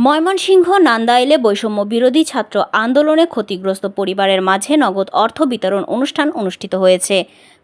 ময়মনসিংহ নান্দাইলে বৈষম্য বিরোধী ছাত্র আন্দোলনে ক্ষতিগ্রস্ত পরিবারের মাঝে নগদ অর্থ বিতরণ অনুষ্ঠান অনুষ্ঠিত হয়েছে।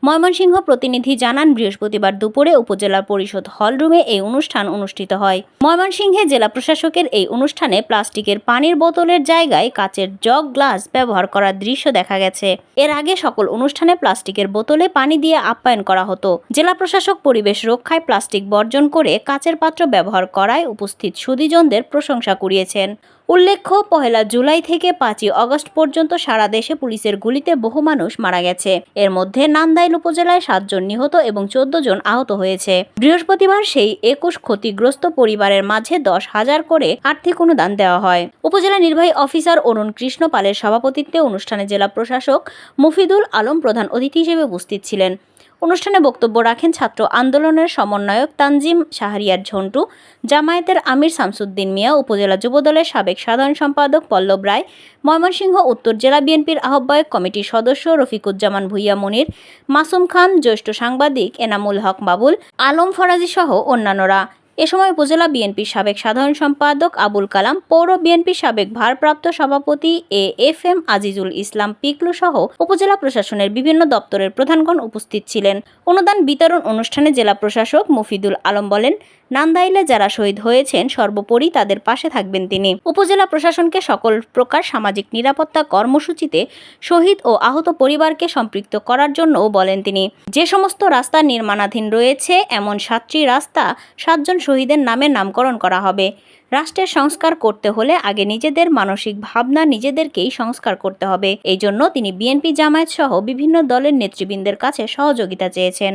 ময়মনসিংহ প্রতিনিধি জানান, বৃহস্পতিবার দুপুরে উপজেলা পরিষদ হলরুমে এই অনুষ্ঠান অনুষ্ঠিত হয়। ময়মনসিংহে জেলা প্রশাসকের এই অনুষ্ঠানে প্লাস্টিকের পানির বোতলের জায়গায় কাচের জগ গ্লাস ব্যবহার করার দৃশ্য দেখা গেছে। এর আগে সকল অনুষ্ঠানে প্লাস্টিকের বোতলে পানি দিয়ে আপ্যায়ন করা হতো। জেলা প্রশাসক পরিবেশ রক্ষায় প্লাস্টিক বর্জন করে কাচের পাত্র ব্যবহার করায় উপস্থিত সুধীজনদের প্রশংসা কুড়িয়েছেন। উল্লেখ্য, 1 জুলাই থেকে 5 আগস্ট পর্যন্ত সারা দেশে পুলিশের গুলিতে বহু মানুষ মারা গেছে। এর মধ্যে নান্দাইল উপজেলায় 7 জন নিহত এবং 14 জন আহত হয়েছে। বৃহস্পতিবার সেই 21 ক্ষতিগ্রস্ত পরিবারের মাঝে 10,000 করে আর্থিক অনুদান দেওয়া হয়। উপজেলা নির্বাহী অফিসার অরুণ কৃষ্ণ পালের সভাপতিত্বে অনুষ্ঠানে জেলা প্রশাসক মফিদুল আলম প্রধান অতিথি হিসেবে উপস্থিত ছিলেন। অনুষ্ঠানে বক্তব্য রাখেন ছাত্র আন্দোলনের সমন্বয়ক তানজিম শাহরিয়ার ঝন্টু, জামায়াতের আমির শামসুদ্দিন মিয়া, উপজেলা যুবদলের সাবেক সাধারণ সম্পাদক পল্লব রায়, ময়মনসিংহ উত্তর জেলা বিএনপির আহ্বায়ক কমিটির সদস্য রফিকুজ্জামান ভুইয়া মনির, মাসুম খান, জ্যেষ্ঠ সাংবাদিক এনামুল হক বাবুল, আলম ফরাজি সহ অন্যান্যরা। এ সময় উপজেলা বিএনপির সাবেক সাধারণ সম্পাদক আবুল কালাম, পৌর বিএনপির সাবেক ভারপ্রাপ্ত সভাপতি এএফএম আজিজুল ইসলাম পিকলু সহ উপজেলা প্রশাসনের বিভিন্ন দপ্তরের প্রধানগণ উপস্থিত ছিলেন। অনুদান বিতরণ অনুষ্ঠানে জেলা প্রশাসক মফিদুল আলম বলেন, নান্দাইলে যারা শহীদ হয়েছেন সর্বোপরি তাদের পাশে থাকবেন তিনি। উপজেলা প্রশাসনকে সকল প্রকার সামাজিক নিরাপত্তা কর্মসূচিতে শহীদ ও আহত পরিবারকে সম্পৃক্ত করার জন্যও বলেন তিনি। যে সমস্ত রাস্তা নির্মাণাধীন রয়েছে, এমন 7টি রাস্তা 7 জন শহীদের নামে নামকরণ করা হবে। রাষ্ট্রের সংস্কার করতে হলে আগে নিজেদের মানসিক ভাবনা নিজেদেরকেই সংস্কার করতে হবে। এই জন্য তিনি বিএনপি, জামায়াত সহ বিভিন্ন দলের নেতৃবৃন্দের কাছে সহযোগিতা চেয়েছেন।